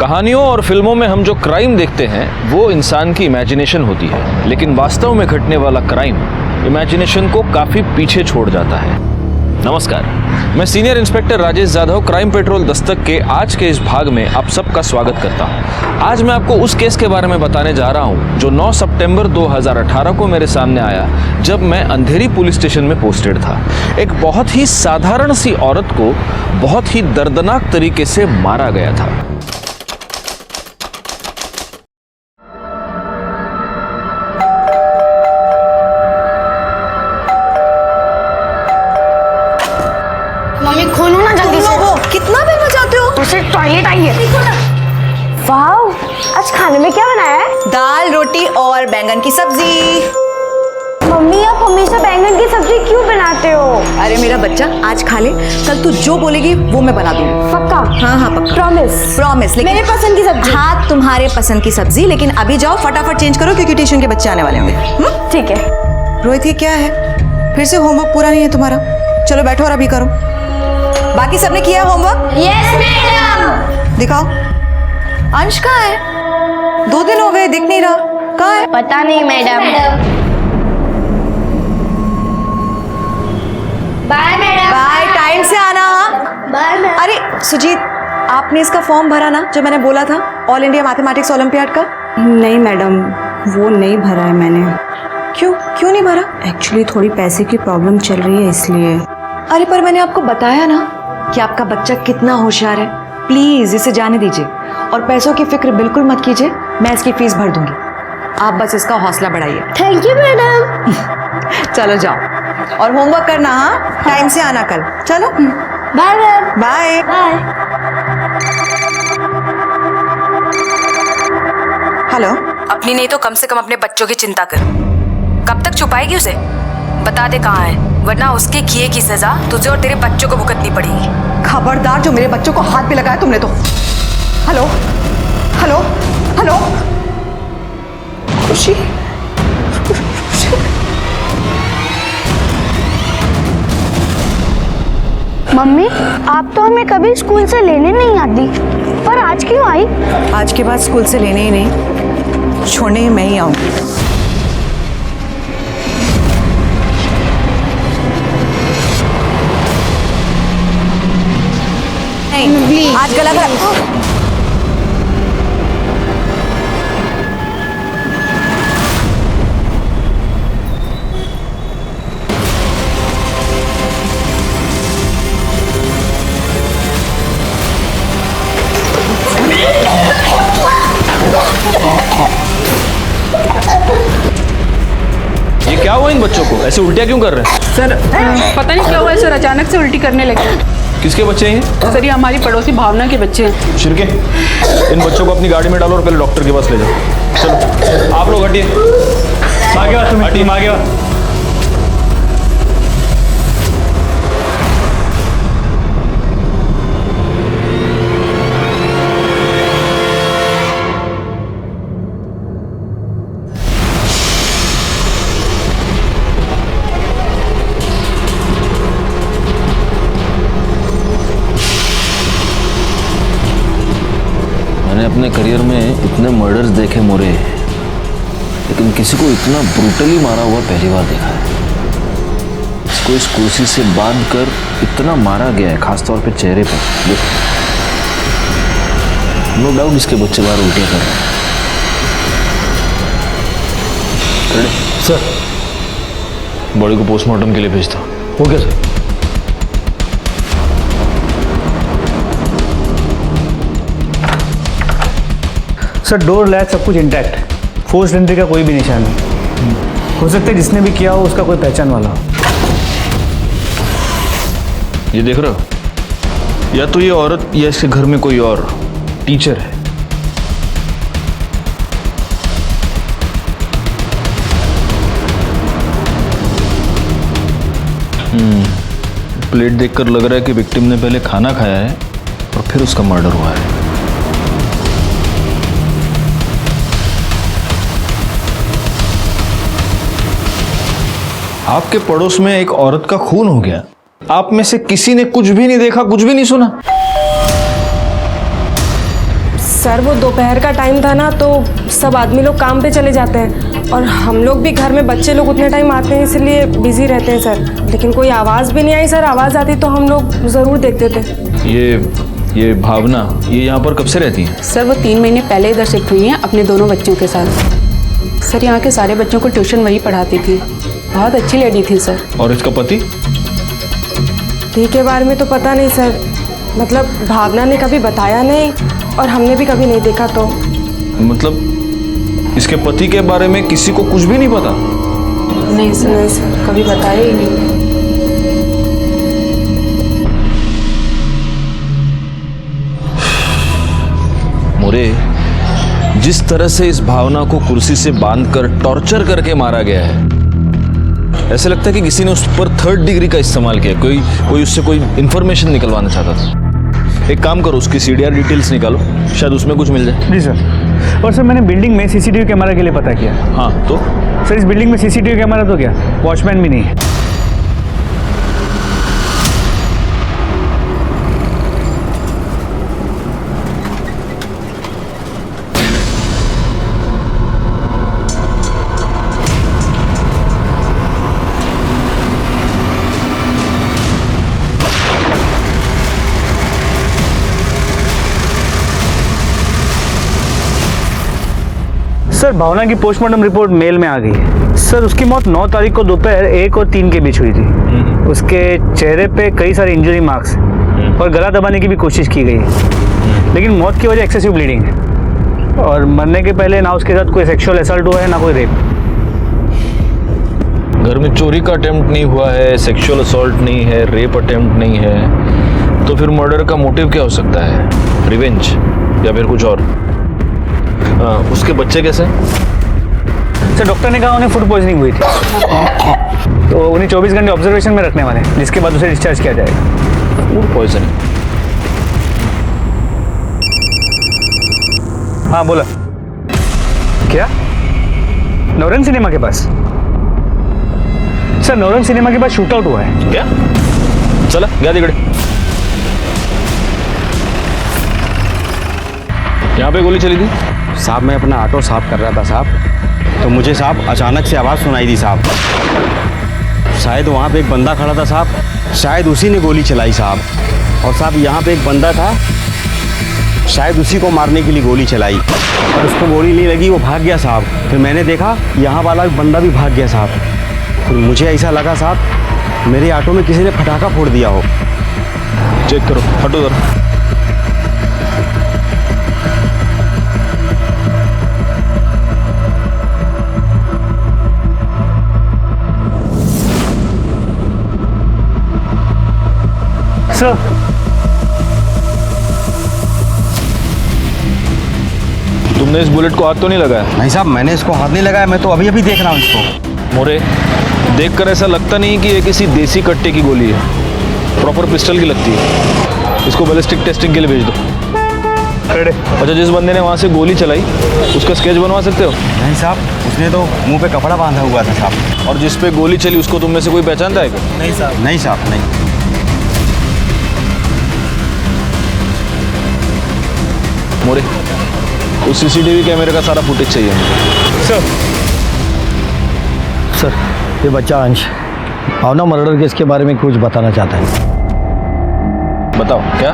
कहानियों और फिल्मों में हम जो क्राइम देखते हैं वो इंसान की इमेजिनेशन होती है, लेकिन वास्तव में घटने वाला क्राइम इमेजिनेशन को काफी पीछे छोड़ जाता है। नमस्कार, मैं senior inspector Rajesh Jadhav crime petrol Dastak के आज के इस भाग में आप सबका स्वागत करता हूं। आज मैं आपको उस केस के बारे में बताने जा रहा हूं जो 9 सितंबर 2018 को मेरे सामने आया, जब मैं अंधेरी पुलिस स्टेशन में पोस्टेड था। एक बहुत ही साधारण सी औरत को बहुत ही दर्दनाक तरीके से मारा गया था। मम्मी खोलो ना जल्दी से। कितना बिल बचाते हो? उसे टॉयलेट आई है। वाओ, आज खाने में क्या बनाया है? दाल, रोटी और बैंगन की सब्जी। मम्मी आप हमेशा बैंगन की सब्जी क्यों बनाते हो? अरे मेरा बच्चा, आज खा ले, कल तू जो बोलेगी वो मैं बना दूंगी। पक्का? हाँ पक्का। प्रॉमिस। मेरे पसंद की सब्जी। हाँ, तुम्हारे पसंद की सब्जी, लेकिन अभी जाओ फटाफट चेंज करो क्योंकि ट्यूशन के बच्चे आने वाले होंगे। ठीक है। रोहित, ये क्या है? फिर से होमवर्क पूरा नहीं है तुम्हारा? चलो बैठो और अभी करो। बाकी सबने किया होमवर्क? Yes madam. दिखाओ। अंश कहाँ है? 2 दिन हो गए, दिख नहीं रहा। कहाँ है? पता नहीं madam. Bye madam. Bye, time से आना। Bye madam. अरे सुजीत, आपने इसका फॉर्म भरा ना जो मैंने बोला था, ऑल इंडिया मैथमेटिक्स ओलंपियाड का? नहीं मैडम, वो नहीं भरा है मैंने। क्यों नहीं भरा? एक्चुअली थोड़ी पैसे की प्रॉब्लम चल रही है इसलिए। अरे पर मैंने आपको बताया ना कि आपका बच्चा कितना होशियार है। प्लीज इसे जाने दीजिए और पैसों की फिक्र बिल्कुल मत कीजिए, मैं इसकी फीस भर दूंगी। आप बस इसका हौसला बढ़ाइए। Thank you madam. चलो जाओ और होमवर्क करना। हाँ, टाइम से आना कल। चलो bye ma'am. Bye. Bye. Hello. अपनी नहीं तो कम से कम अपने बच्चों की चिंता कर। कब तक छुपाएगी उसे? बता दे कहाँ है, वरना उसके किए की सजा तुझे और तेरे बच्चों को भुगतनी पड़ेगी। खबरदार, जो मेरे बच्चों को हाथ पे लगाया तुमने तो। Hello hello hello. खुशी, मम्मी आप तो हमें कभी स्कूल से लेने नहीं आती, पर आज क्यों आई? आज के बाद स्कूल से लेने ही नहीं, छोड़ने ही मैं ही आऊंगी। नहीं, आज गला खराब। ये क्या हुआ इन बच्चों को? ऐसे उल्टियाँ क्यों कर रहे हैं? सर पता नहीं क्या हुआ है सर, अचानक से उल्टी करने लगे। किसके बच्चे हैं? सर ये हमारी पड़ोसी भावना के बच्चे हैं। शिरके, इन बच्चों को अपनी गाड़ी में डालो और पहले डॉक्टर के पास ले जाओ। चलो आप लोग हटिए। हटिए आगे। मैंने अपने करियर में इतने मर्डर्स देखे मोरे, लेकिन किसी को इतना ब्रूटली मारा हुआ पहली बार देखा है। इसको इस कुर्सी से बांध कर इतना मारा गया है, खासतौर पे चेहरे पर। देखो, नो डाउट इसके बच्चे बाहर उल्टियाँ कर रहे हैं। सर, बॉडी को पोस्टमार्टम के लिए भेजता। Okay sir. Sir door latch सब कुछ इंटैक्ट है, फोर्स एंट्री का कोई भी निशान नहीं। हो सकता है जिसने भी किया हो उसका कोई पहचान वाला हो। ये देख रहे हो, या तो ये औरत या इसके घर में कोई और टीचर है। प्लेट देखकर लग रहा है कि विक्टिम ने पहले खाना खाया है और फिर उसका मर्डर हुआ है। आपके पड़ोस में एक औरत का खून हो गया, आप में से किसी ने कुछ भी नहीं देखा, कुछ भी नहीं सुना? सर वो दोपहर का टाइम था ना, तो सब आदमी लोग काम पे चले जाते हैं और हम लोग भी घर में बच्चे लोग उतने टाइम आते हैं, इसलिए बिजी रहते हैं सर। लेकिन कोई आवाज़ भी नहीं आई सर, आवाज़ आती तो हम लोग ज़रूर देखते थे। ये भावना, ये यहाँ पर कब से रहती है? सर वो 3 महीने पहले इधर शिफ्ट हुई हैं अपने दोनों बच्चों के साथ। सर यहाँ के सारे बच्चों को ट्यूशन वही पढ़ाती थी, बहुत अच्छी लेडी थी सर। और इसका पति? धी के बारे में तो पता नहीं सर, मतलब भावना ने कभी बताया नहीं और हमने भी कभी नहीं देखा। तो मतलब इसके पति के बारे में किसी को कुछ भी नहीं पता? नहीं सर, कभी बताया ही नहीं। मोरे, जिस तरह से इस भावना को कुर्सी से बांधकर टॉर्चर करके मारा गया है, ऐसे लगता है कि किसी ने उस पर 3rd डिग्री का इस्तेमाल किया। कोई उससे कोई इंफॉर्मेशन निकलवाना चाहता था। एक काम करो, उसकी CDR डिटेल्स निकालो, शायद उसमें कुछ मिल जाए। जी सर। और सर मैंने बिल्डिंग में CCTV कैमरा के लिए पता किया। हाँ तो? सर इस बिल्डिंग में CCTV कैमरा तो क्या, वॉचमैन भी नहीं है। सर भावना की पोस्टमार्टम रिपोर्ट मेल में आ गई है। सर उसकी मौत 9 तारीख को दोपहर 1 और 3 के बीच हुई थी। उसके चेहरे पे कई सारे इंजरी मार्क्स हैं और गला दबाने की भी कोशिश की गई है, लेकिन मौत की वजह एक्सेसिव ब्लीडिंग है। और मरने के पहले ना उसके साथ कोई सेक्सुअल असल्ट हुआ है ना कोई रेप। घर में चोरी का अटेम्प्ट नहीं हुआ है, सेक्सुअल असॉल्ट नहीं है, रेप अटेम्प्ट नहीं है, तो फिर मर्डर का मोटिव क्या हो सकता है? रिवेंज या फिर कुछ और? उसके बच्चे कैसे? सर डॉक्टर ने कहा उन्हें फूड पॉइजनिंग हुई थी, तो उन्हें 24 घंटे ऑब्जर्वेशन में रखने वाले हैं, जिसके बाद उसे डिस्चार्ज किया जाएगा। Food poisoning? हाँ बोला। क्या? नौरंग सिनेमा के पास? सर नौरंग सिनेमा के पास शूट आउट हुआ है। क्या? चला गया तिकडे। यहाँ पे गोली चली थी? साहब मैं अपना ऑटो साफ कर रहा था साहब, तो मुझे साहब अचानक से आवाज़ सुनाई दी साहब। शायद वहाँ पे एक बंदा खड़ा था साहब, शायद उसी ने गोली चलाई साहब। और साहब यहाँ पे एक बंदा था, शायद उसी को मारने के लिए गोली चलाई और उसको गोली नहीं लगी, वो भाग गया साहब। फिर मैंने देखा यहाँ वाला बंदा भी भाग गया साहब। फिर मुझे ऐसा लगा साहब मेरे ऑटो में किसी ने पटाखा फोड़ दिया हो। चेक करो, हटो जरा। सर तुमने इस बुलेट को हाथ तो नहीं लगाया? नहीं साहब मैंने इसको हाथ नहीं लगाया, मैं तो अभी अभी देख रहा हूँ इसको। मोरे, देखकर ऐसा लगता नहीं कि ये किसी देसी कट्टे की गोली है, प्रॉपर पिस्टल की लगती है। इसको बैलिस्टिक टेस्टिंग के लिए भेज दो। अच्छा, जिस बंदे ने वहाँ से गोली चलाई उसका स्केच बनवा सकते हो? नहीं साहब, उसने तो मुंह पे कपड़ा बांधा हुआ था साहब। और जिस पे गोली चली उसको तुम में से कोई पहचानता है क्या? नहीं साहब। नहीं साहब नहीं। मोरे, उस CCTV कैमरे का सारा फुटेज चाहिए मुझे। सर ये बच्चा अंश भावना मर्डर केस के बारे में कुछ बताना चाहता है। बताओ क्या?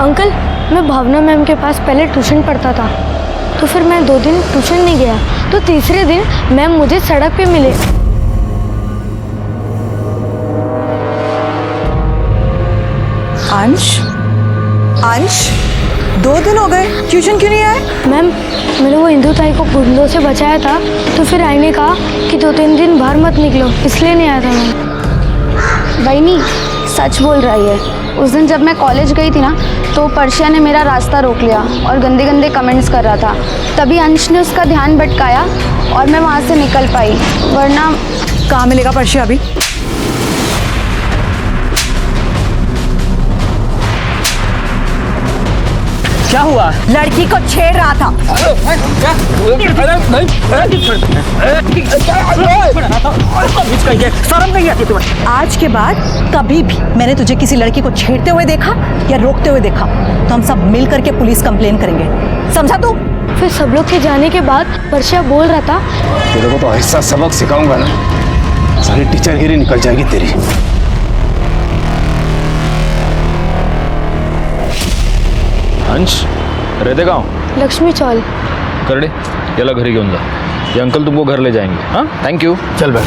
अंकल, मैं भावना मैम के पास पहले ट्यूशन पढ़ता था, तो फिर मैं 2 दिन ट्यूशन नहीं गया, तो तीसरे दिन मैम मुझे सड़क पे मिले। अंश, अंश 2 दिन हो गए ट्यूशन क्यों नहीं आए? मैम मैंने वो हिंदू ताई को गुंडों से बचाया था, तो फिर आई ने कहा कि 2-3 दिन बाहर मत निकलो, इसलिए नहीं आया था मैम। बहनी सच बोल रही है। उस दिन जब मैं कॉलेज गई थी ना, तो पर्शिया ने मेरा रास्ता रोक लिया और गंदे गंदे कमेंट्स कर रहा था। तभी अंश ने उसका ध्यान भटकाया और मैं वहाँ से निकल पाई, वरना। कहाँ मिलेगा पर्शिया अभी? क्या हुआ? लड़की को छेड़ रहा था। शर्म नहीं आती तुम्हें? आज के बाद कभी भी मैंने तुझे किसी लड़की को छेड़ते हुए देखा या रोकते हुए देखा तो हम सब मिल करके पुलिस कंप्लेन करेंगे, समझा तू? फिर सब लोग के जाने के बाद पर्शिया बोल रहा था, तेरे को तो ऐसा सबक सिखाऊंगा ना, सारी टीचर गिरी निकल जाएगी तेरी। अंश, रहते गाँव लक्ष्मी चौल। करडे याला घरी घेऊन जा, ये अंकल तुमको घर ले जाएंगे। हाँ, थैंक यू। चल बैठ।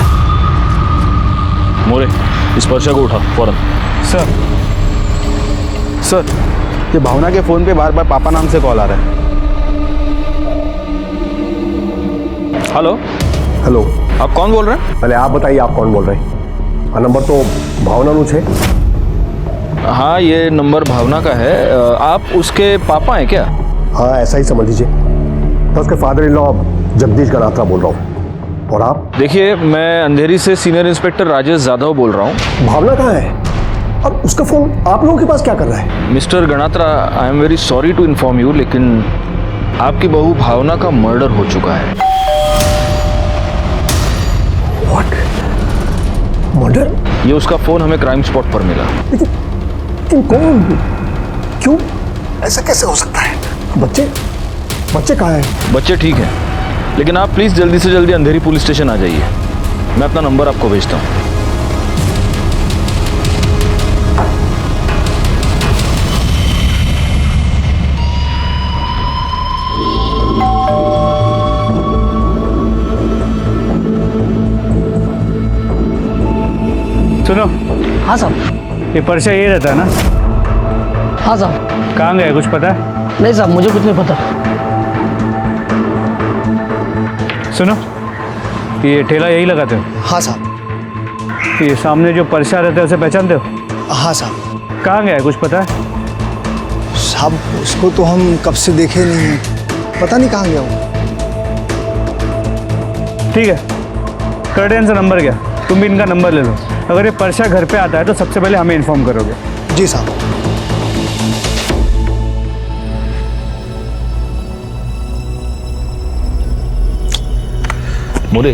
मोरे, इस पर्चा को उठा फौरन। सर, ये भावना के फ़ोन पे बार बार पापा नाम से कॉल आ रहा है। हेलो, हेलो, आप कौन बोल रहे हैं? पहले आप बताइए आप कौन बोल रहे हैं? नंबर तो भावना नु छे। हाँ, ये नंबर भावना का है। आप उसके पापा हैं क्या? हाँ, ऐसा ही समझ लीजिए। मैं उसके father in law Jagdish Ganatra बोल रहा हूँ। और आप? देखिए, मैं अंधेरी से सीनियर इंस्पेक्टर राजेश यादव बोल रहा हूँ। भावना कहाँ है और उसका फ़ोन आप लोगों के पास क्या कर रहा है? Mister Ganatra, I am very sorry to inform you, लेकिन आपकी बहू भावना का मर्डर हो चुका है। व्हाट? मर्डर? ये उसका फोन हमें क्राइम स्पॉट पर मिला। लेकिन कौन? क्यों? ऐसा कैसे हो सकता है? बच्चे कहाँ हैं? बच्चे ठीक हैं, लेकिन आप प्लीज जल्दी से जल्दी अंधेरी पुलिस स्टेशन आ जाइए। मैं अपना नंबर आपको भेजता हूँ। सुनो। हाँ साहब। ये पर्चा ये रहता है ना? हाँ साहब। कहाँ गया कुछ पता है? नहीं साहब, मुझे कुछ नहीं पता। सुनो, ये ठेला यही लगाते हो? हाँ साहब। ये सामने जो पर्चा रहता है उसे पहचानते हो? हाँ साहब। कहाँ गया कुछ पता है? साहब, उसको तो हम कब से देखे नहीं हैं, पता नहीं कहाँ गया वो। ठीक है, कर्टेन से नंबर गया, तुम भी इनका नंबर ले लो। अगर ये पर्चा घर पे आता है तो सबसे पहले हमें इन्फॉर्म करोगे। जी साहब। मोरे,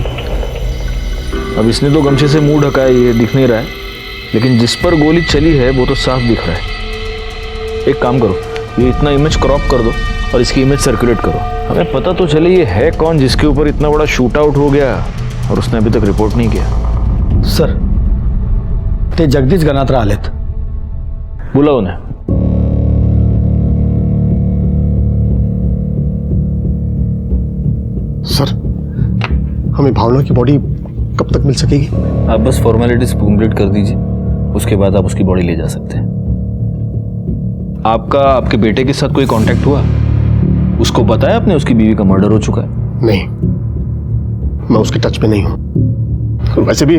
अब इसने तो गमछे से मुंह ढका है, ये दिख नहीं रहा है, लेकिन जिस पर गोली चली है वो तो साफ दिख रहा है। एक काम करो, ये इतना इमेज क्रॉप कर दो और इसकी इमेज सर्कुलेट करो। हमें पता तो चले ये है कौन जिसके ऊपर इतना बड़ा शूट आउट हो गया और उसने अभी तक रिपोर्ट नहीं किया। सर, ते जगदीश गणात्रा आलेत। बुला उन्हें। सर, हमें भावना की बॉडी कब तक मिल सकेगी? आप बस फॉर्मेलिटीज कंप्लीट कर दीजिए, उसके बाद आप उसकी बॉडी ले जा सकते हैं। आपका आपके बेटे के साथ कोई कांटेक्ट हुआ? उसको बताया आपने उसकी बीवी का मर्डर हो चुका है? नहीं, मैं उसके टच में नहीं हूं। वैसे भी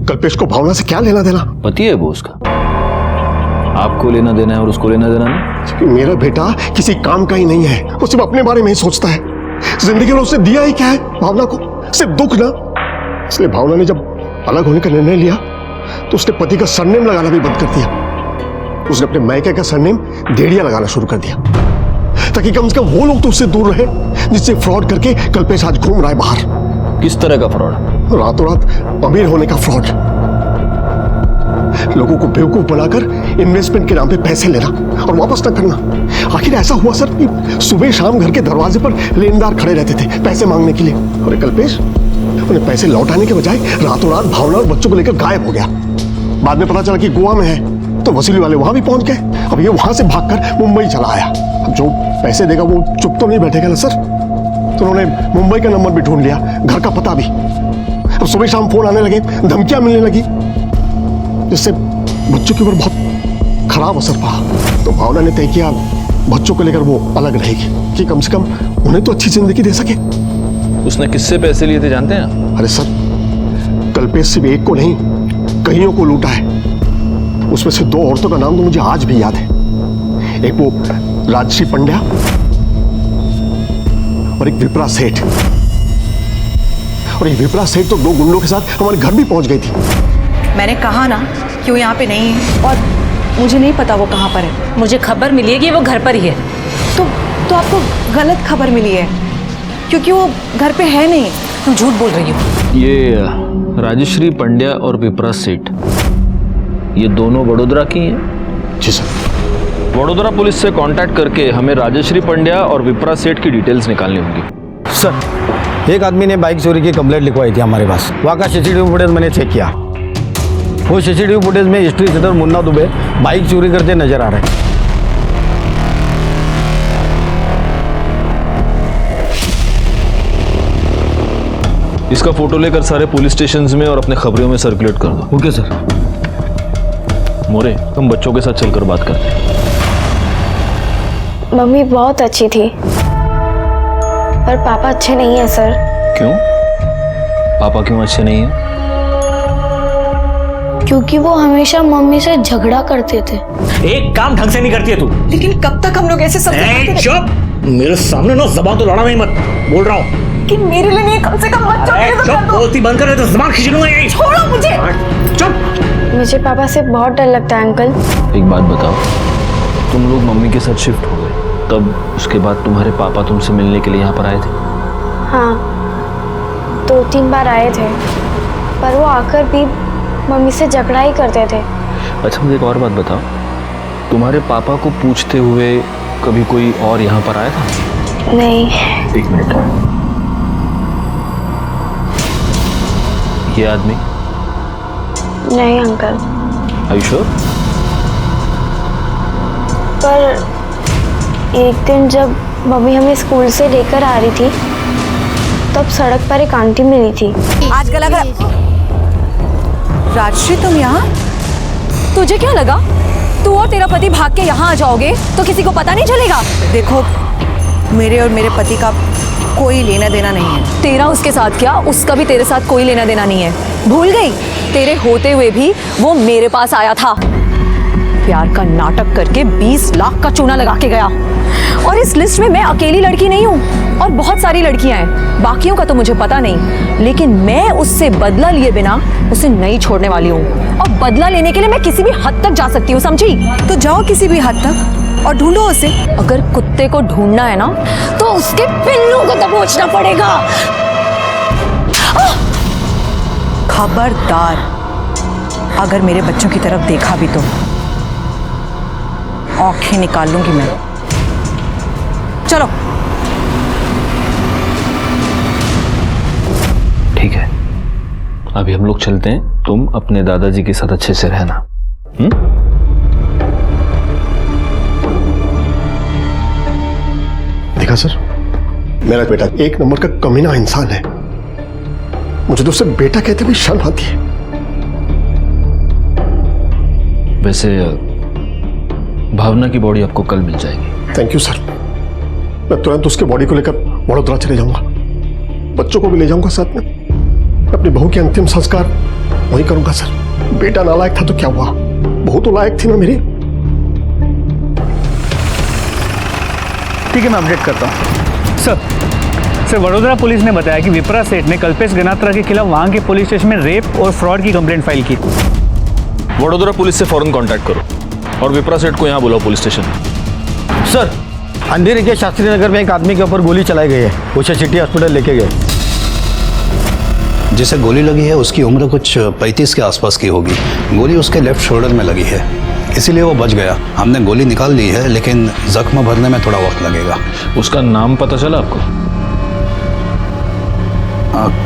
कल्पेश को भावना से क्या लेना देना? पति है वो उसका, आपको लेना देना है और उसको लेना देना नहीं। मेरा बेटा किसी काम का ही नहीं है, वो सिर्फ अपने बारे में ही सोचता है। जिंदगी में उसने दिया ही क्या है भावना को? सिर्फ दुख ना। इसलिए भावना ने जब अलग होने का निर्णय लिया तो उसने पति का सरनेम लगाना भी बंद कर दिया। उसने अपने मायके का सरनेम देड़िया लगाना शुरू कर दिया, ताकि कम से कम वो लोग तो उससे दूर रहे जिससे फ्रॉड करके कल्पेश आज घूम रहा है बाहर। किस तरह का फ्रॉड? रातों रात अमीर होने का फ्रॉड, लोगों को बेवकूफ बनाकर इन्वेस्टमेंट के नाम पे पैसे लेना और वापस न करना। आखिर ऐसा हुआ सर कि सुबह शाम घर के दरवाजे पर लेनदार खड़े रहते थे पैसे मांगने के लिए, और कल्पेश उन्हें पैसे लौटाने के बजाय रातों रात भावना और बच्चों को लेकर गायब हो गया। बाद में पता चला कि गोवा में है, तो वसूली वाले वहां भी पहुंच गए। अब ये वहां से भागकर मुंबई चला आया। अब जो पैसे देगा वो चुप तो नहीं बैठेगा ना सर, तो उन्होंने मुंबई का नंबर भी ढूंढ लिया, घर का पता भी। अब सुबह शाम फोन आने लगे, धमकियां मिलने लगी, जिससे बच्चों के ऊपर बहुत खराब असर पड़ा। तो भावना ने तय किया बच्चों को लेकर वो अलग रहेगी, कि कम से कम उन्हें तो अच्छी जिंदगी दे सके। उसने किससे पैसे लिए थे जानते हैं? अरे सर, कल्पेश सिर्फ एक को नहीं कईयों को लूटा है। उसमें से 2 औरतों का नाम तो मुझे आज भी याद है। एक वो राजश्री पंड्या और एक विप्रा सेठ। और ये विप्रा सेठ तो 2 गुंडों के साथ हमारे घर भी पहुंच गई थी। मैंने कहा ना कि वो यहाँ पे नहीं है, और मुझे नहीं पता वो कहाँ पर है। मुझे खबर मिली है कि वो घर पर ही है। तो तो आपको गलत खबर मिली है, क्योंकि वो घर पे है नहीं। तुम झूठ बोल रही हो। ये राजश्री पंड्या और विप्रा सेठ, ये दोनों वडोदरा की हैं? जी सर। वडोदरा पुलिस से कांटेक्ट करके हमें राजश्री पंड्या और विप्रा सेठ की डिटेल्स निकालनी होंगी। सर, एक आदमी ने बाइक चोरी की कंप्लेंट लिखवाई थी हमारे पास। वहाँ का सीसीटीवी फुटेज मैंने चेक किया। वो सीसीटीवी फुटेज में history sheeter Munna Dubey bike चोरी करते नजर आ रहे हैं। इसका फोटो लेकर सारे पुलिस स्टेशंस में और अपने खबरों में सर्कुलेट कर दो। Okay sir. मोरे, तुम बच्चों के साथ चलकर बात करते हैं। मम्मी बहुत अच्छी थी, पर पापा अच्छे नहीं है सर। क्यों? पापा क्यों अच्छे नहीं हैं? क्योंकि वो हमेशा मम्मी से झगड़ा करते थे। एक काम ढंग से नहीं करती है तू। लेकिन कब तक हम लोग ऐसे सब चुप! मेरे सामने ना जबान तो लड़ा नहीं मत। बोल रहा हूँ कि मेरे लिए नहीं, कम से कम बच्चों के लिए तो कर दो। बोलती बंद कर, तो जबान खींच लूंगा यहीं। छोड़ो मुझे। चुप! मुझे पापा से बहुत डर लगता है अंकल। एक बात बताओ, तुम लोग मम्मी के साथ शिफ्ट हो गए, तब उसके बाद तुम्हारे पापा तुमसे मिलने के लिए यहाँ पर आए थे? हाँ, 2-3 बार आए थे, पर वो आकर भी मम्मी से झगड़ा ही करते थे। अच्छा, मुझे एक और बात बताओ, तुम्हारे पापा को पूछते हुए कभी कोई और यहाँ पर आया था? नहीं। एक मिनट, ये आदमी? नहीं अंकल। Are you sure? पर एक दिन जब मम्मी हमें स्कूल से लेकर आ रही थी, तब सड़क पर एक आंटी मिली थी। आजकल अगर राजश्री तुम यहाँ, तुझे क्या लगा तू और तेरा पति भाग के यहाँ आ जाओगे तो किसी को पता नहीं चलेगा? देखो मेरे और मेरे पति का कोई लेना देना नहीं है। तेरा उसके साथ क्या, उसका भी तेरे साथ कोई लेना देना नहीं है। भूल गई? तेरे होते हुए भी वो मेरे पास आया था, प्यार का नाटक करके 20 लाख का चूना लगा के गया। और इस लिस्ट में मैं अकेली लड़की नहीं हूँ, और बहुत सारी लड़कियां हैं। बाकियों का तो मुझे पता नहीं, लेकिन मैं उससे बदला लिए बिना उसे नहीं छोड़ने वाली हूँ। और बदला लेने के लिए मैं किसी भी हद तक जा सकती हूँ, समझी? तो जाओ किसी भी हद तक और ढूंढो उसे। अगर कुत्ते को ढूंढना है ना, तो उसके पिल्लू को दबोचना पड़ेगा। खबरदार, अगर मेरे बच्चों की तरफ देखा भी तो आंखें निकाल लूंगी मैं। चलो। ठीक है, अभी हम लोग चलते हैं, तुम अपने दादाजी के साथ अच्छे से रहना। देखा सर, मेरा बेटा एक नंबर का कमीना इंसान है। मुझे तो उससे बेटा कहते हुए शर्म आती है। वैसे भावना की बॉडी आपको कल मिल जाएगी। Thank you sir. मैं तुरंत उसके बॉडी को लेकर वडोदरा चले जाऊंगा, बच्चों को भी ले जाऊंगा साथ में। अपनी बहू के अंतिम संस्कार वही करूंगा सर। बेटा नालायक था तो क्या हुआ, बहू तो लायक थी ना मेरी। ठीक है, मैं अपडेट करता हूँ। सर, वडोदरा पुलिस ने बताया कि विप्रा सेठ ने कल्पेश गनात्रा के खिलाफ वहां के पुलिस स्टेशन में रेप और फ्रॉड की कंप्लेंट फाइल की। वडोदरा पुलिस से फौरन कांटेक्ट करो और विप्रा सेठ को यहाँ बुलाओ पुलिस स्टेशन। सर, अंधेरी के शास्त्री नगर में एक आदमी के ऊपर गोली चलाई गई है, उसे सिटी हॉस्पिटल लेके गए। जिसे गोली लगी है उसकी उम्र कुछ 35 के आसपास की होगी। गोली उसके लेफ्ट शोल्डर में लगी है, इसीलिए वो बच गया। हमने गोली निकाल ली है, लेकिन जख्म भरने में थोड़ा वक्त लगेगा। उसका नाम पता चला आपको?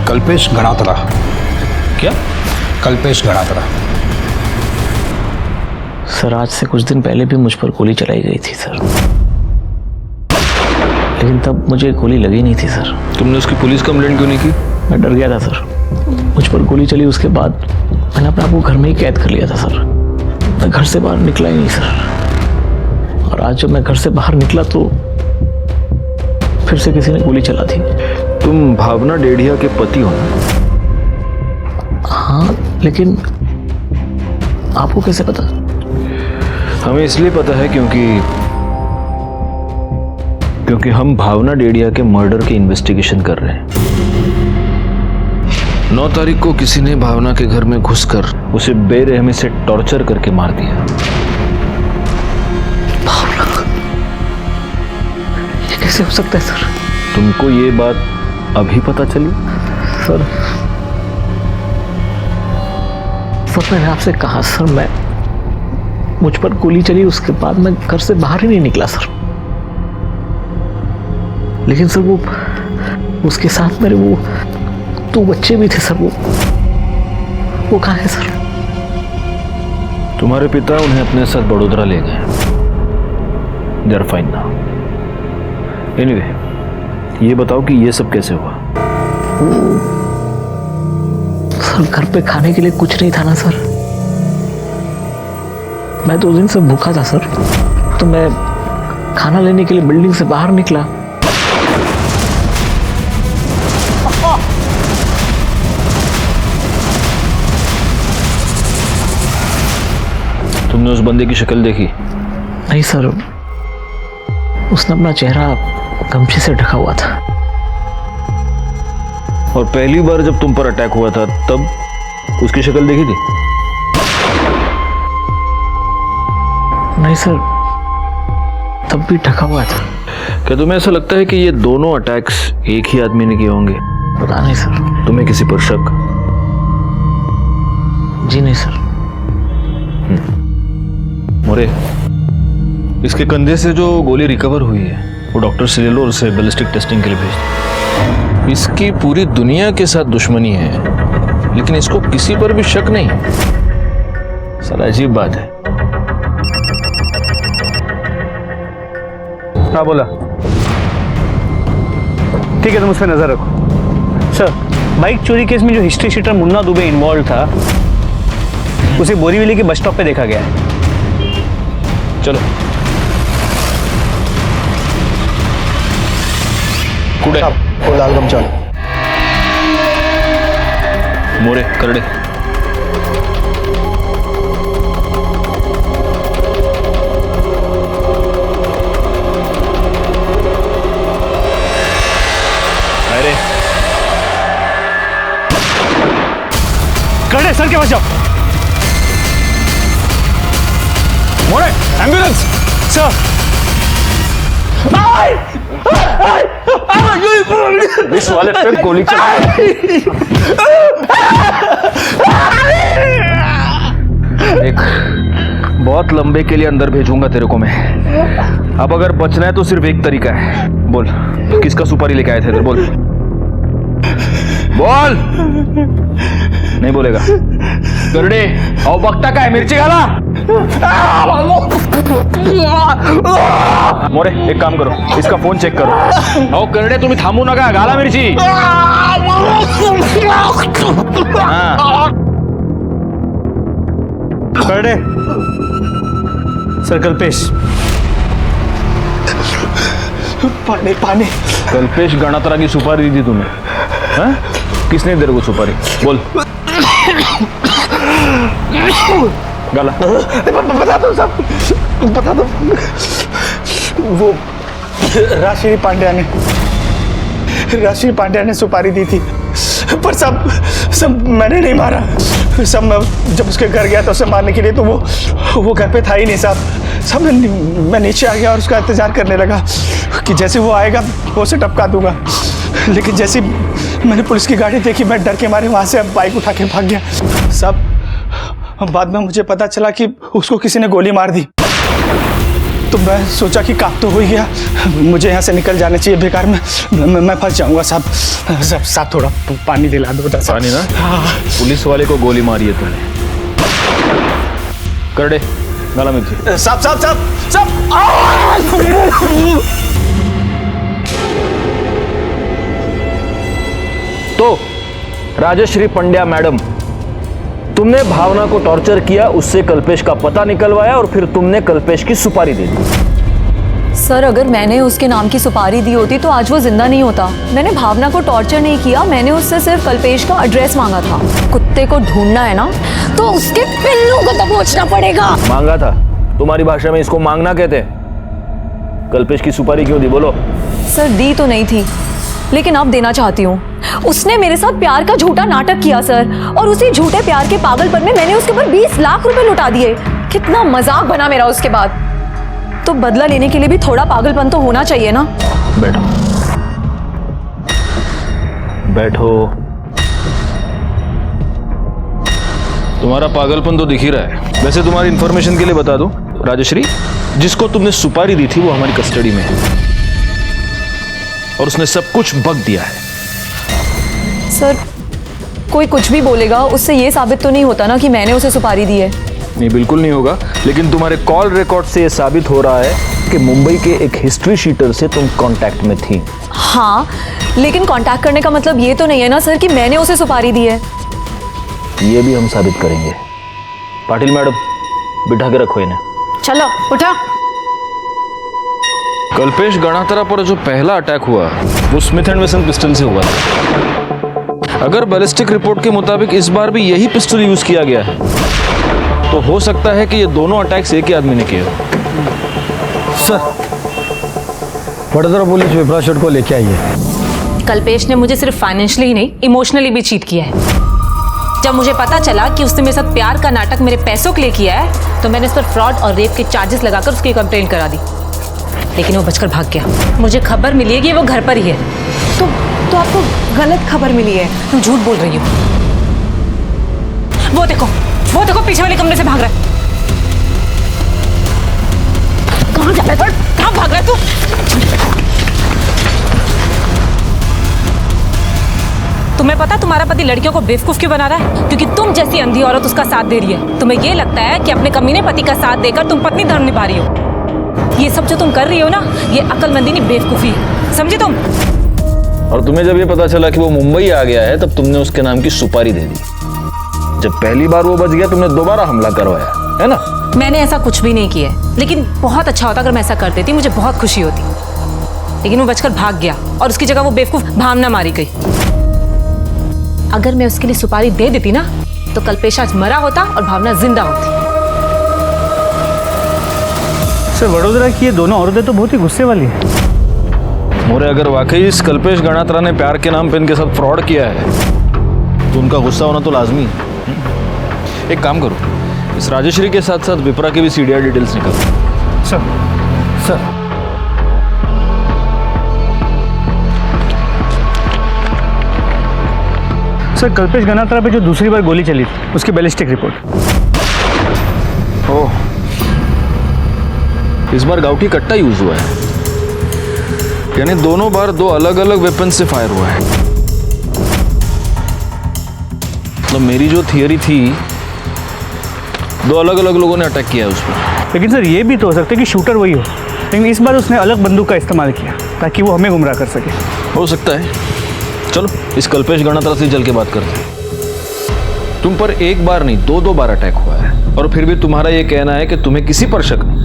कल्पेश गणात्रा। क्या? कल्पेश गणात्रा। सर, आज से कुछ दिन पहले भी मुझ पर गोली चलाई गई थी सर, लेकिन तब मुझे गोली लगी नहीं थी सर। तुमने उसकी पुलिस कंप्लेंट क्यों नहीं की? मैं डर गया था सर। मुझ पर गोली चली, उसके बाद मैंने अपने आप को घर में ही कैद कर लिया था सर। मैं घर से बाहर निकला ही नहीं सर। और आज जब मैं घर से बाहर निकला तो फिर से किसी ने गोली चला दी। तुम भावना डेढ़िया के पति हो ना? हाँ, लेकिन आपको कैसे पता? हमें इसलिए पता है क्योंकि हम भावना डेढ़िया के मर्डर की इन्वेस्टिगेशन कर रहे हैं। 9 तारीख को किसी ने भावना के घर में घुसकर उसे बेरहमी से टॉर्चर करके मार दिया। कैसे हो सकता है सर? तुमको ये बात अभी पता चली? सर मैंने आपसे कहा सर, मैं मुझ पर गोली चली, उसके बाद मैं घर से बाहर ही नहीं निकला सर। लेकिन सर वो उसके साथ मेरे वो 2 बच्चे भी थे सर, वो कहाँ है सर? तुम्हारे पिता उन्हें अपने साथ बड़ोदरा ले गए। They are fine now. Anyway, ये बताओ कि ये सब कैसे हुआ? सर घर पे खाने के लिए कुछ नहीं था ना सर। मैं 2 दिन से भूखा था सर, तो मैं खाना लेने के लिए बिल्डिंग से बाहर निकला। तुमने उस बंदे की शक्ल देखी? नहीं सर, उसने अपना चेहरा गमछे से ढका हुआ था। और पहली बार जब तुम पर अटैक हुआ था तब उसकी शक्ल देखी थी? नहीं सर, तब भी ढका हुआ था। क्या तुम्हें ऐसा लगता है कि ये दोनों अटैक्स एक ही आदमी ने किए होंगे? पता नहीं सर। तुम्हें किसी पर शक? जी नहीं सर। मोरे, इसके कंधे से जो गोली रिकवर हुई है वो डॉक्टर से ले लो और उसे बैलिस्टिक टेस्टिंग के लिए भेज दो। इसकी पूरी दुनिया के साथ दुश्मनी है, लेकिन इसको किसी पर भी शक नहीं। साला अजीब बात है। हाँ बोला। ठीक है, तुम उस पर नजर रखो। सर, बाइक चोरी केस में जो history sheeter Munna Dubey involve था, उसे बोरीवली के बस स्टॉप पे देखा गया है। चलो। कुड़े वो लाल गमछा मोरे करड़े। अरे करड़े सर के बचाओ। मोरे एम्बुलेंस सर। इस वाले पे गोली एक बहुत लंबे के लिए अंदर भेजूंगा तेरे को मैं। अब अगर बचना है तो सिर्फ एक तरीका है। बोल, किसका सुपारी लेके आए थे इधर? बोल बोल। नहीं बोलेगा? करड़े आओ, बकता का है, मिर्ची खाला। मोरे एक काम करो, इसका फोन चेक करो। आओ करड़े, तुम्ही थांबू नका, घाला मिरची। करड़े सर, कल्पेश। पानी पानी। कल्पेश गणात्रा की सुपारी दी थी तुम्हें? हाँ? किसने तेरे को सुपारी? बोल। गाला। बता दो सब, बता दो। वो राशि पांड्या ने सुपारी दी थी, पर सब मैंने नहीं मारा। सब मैं जब उसके घर गया तो उसे मारने के लिए, तो वो घर पे था ही नहीं साहब। मैं नीचे आ गया और उसका इंतजार करने लगा कि जैसे वो आएगा वो उसे टपका दूंगा। लेकिन जैसे मैंने पुलिस की गाड़ी देखी, मैं डर के मारे वहां से बाइक उठा के भाग गया साहब। बाद में मुझे पता चला कि उसको किसी ने गोली मार दी। तो मैं सोचा कि काम तो हो ही गया, मुझे यहाँ से निकल जाना चाहिए, बेकार में मैं फंस जाऊंगा साहब। साहब थोड़ा पानी दिला दो। पानी ना? पुलिस वाले को गोली मारी है तुमने। करड़े गाला मिर्ची। साहब। तो राजश्री पंड्या मैडम, तुमने भावना को टॉर्चर किया, उससे कल्पेश का पता निकलवाया और फिर तुमने कल्पेश की सुपारी दे दी। सर, अगर मैंने उसके नाम की सुपारी दी होती तो आज वो जिंदा नहीं होता। मैंने भावना को टॉर्चर नहीं किया, मैंने उससे सिर्फ कल्पेश का एड्रेस मांगा था। कुत्ते को ढूंढना है ना तो उसके पिल्लू को दबोचना पड़ेगा। मांगा था? तुम्हारी भाषा में इसको मांगना कहते हैं। कल्पेश की सुपारी क्यों दी? बोलो। सर, दी तो नहीं थी, लेकिन अब देना चाहती हूँ। उसने मेरे साथ प्यार का झूठा नाटक किया सर, और उसी झूठे प्यार के पागलपन में मैंने उसके ऊपर 20 लाख रुपए लुटा दिए। कितना मजाक बना मेरा उसके बाद। तो बदला लेने के लिए भी थोड़ा पागलपन तो होना चाहिए ना। बैठो बैठो। तुम्हारा पागलपन तो दिख ही रहा है। वैसे तुम्हारी इंफॉर्मेशन के लिए बता दूं, राजश्री जिसको तुमने सुपारी दी थी वो हमारी कस्टडी में है और उसने सब कुछ बक दिया है। सर, कोई कुछ भी बोलेगा उससे ये साबित तो नहीं होता ना कि मैंने उसे सुपारी दी है। नहीं, बिल्कुल नहीं होगा, लेकिन तुम्हारे कॉल रिकॉर्ड से ये साबित हो रहा है कि मुंबई के एक हिस्ट्री शीटर से तुम कांटेक्ट में थी। हाँ, लेकिन कांटेक्ट करने का मतलब ये तो नहीं है ना सर कि मैंने उसे सुपारी दी है। ये भी हम साबित करेंगे। पाटिल मैडम, बिठा के रखो इन्हें। चलो उठा। कल्पेश गणात्रा पर जो पहला अटैक हुआ वो स्मिथ एंड वेसन पिस्टल से हुआ था। अगर बैलिस्टिक रिपोर्ट के मुताबिक इस बार भी यही पिस्टल यूज किया गया है तो हो सकता है कि ये दोनों अटैक्स एक ही आदमी ने किए। सर, वडोदरा पुलिस विप्रा शेठ को लेके आई है। कल्पेश ने मुझे सिर्फ फाइनेंशियली ही नहीं, इमोशनली भी चीट किया है। जब मुझे पता चला कि उसने मेरे साथ प्यार का नाटक मेरे पैसों के लिए किया है तो मैंने उस पर फ्रॉड और रेप के चार्जेस लगाकर उसकी कंप्लेंट करा दी, लेकिन वो बचकर भाग गया। मुझे खबर मिली है कि वो घर पर ही है। तो आपको गलत खबर मिली है। तुम झूठ बोल रही हो। वो देखो पीछे वाले कमरे से भाग रहा है। कहाँ जा रहा है? कहाँ भाग रहा है तू? तुम्हें पता तुम्हारा पति लड़कियों को बेवकूफ क्यों बना रहा है? क्योंकि तुम जैसी अंधी औरत उसका साथ दे रही है। तुम्हें ये लगता है कि अपने कमीने पति का साथ देकर तुम पत्नी धर्म निभा रही हो। ये सब जो तुम कर रही हो ना, ये अक्लमंदी नहीं बेवकूफी है, समझे तुम? और तुम्हें जब ये पता चला कि वो मुंबई आ गया है तब तुमने उसके नाम की सुपारी दे दी। जब पहली बार वो बच गया तुमने दोबारा हमला करवाया, है ना? मैंने ऐसा कुछ भी नहीं किया, लेकिन बहुत अच्छा होता अगर मैं ऐसा कर देती, मुझे बहुत खुशी होती। लेकिन वो बचकर भाग गया और उसकी जगह वो बेवकूफ भावना मारी गई। अगर मैं उसके लिए सुपारी दे देती ना तो कल्पेश आज मरा होता और भावना जिंदा होती। सर, वडोदरा की ये दोनों औरतें तो बहुत ही गुस्से वाली है। मोरे, अगर वाकई इस कल्पेश गणात्रा ने प्यार के नाम पे इनके साथ फ्रॉड किया है तो उनका गुस्सा होना तो लाजमी है। एक काम करो, इस राजश्री के साथ साथ विप्रा के भी सीडीआर डिटेल्स निकालो। सर, सर, कल्पेश गणात्रा पे जो दूसरी बार गोली चली थी उसकी बैलिस्टिक रिपोर्ट। ओह, इस बार गाउठी कट्टा यूज हुआ है, यानी दोनों बार दो अलग अलग वेपन से फायर हुआ है। तो मेरी जो थियरी थी, दो अलग अलग लोगों ने अटैक किया है उस पर। लेकिन सर, ये भी तो हो सकता है कि शूटर वही हो, लेकिन इस बार उसने अलग बंदूक का इस्तेमाल किया ताकि वो हमें गुमराह कर सके। हो सकता है। चलो इस कल्पेश गणात्रा से चल के बात करते हैं। तुम पर एक बार नहीं, दो बार अटैक हुआ है और फिर भी तुम्हारा ये कहना है कि तुम्हें किसी पर शक नहीं।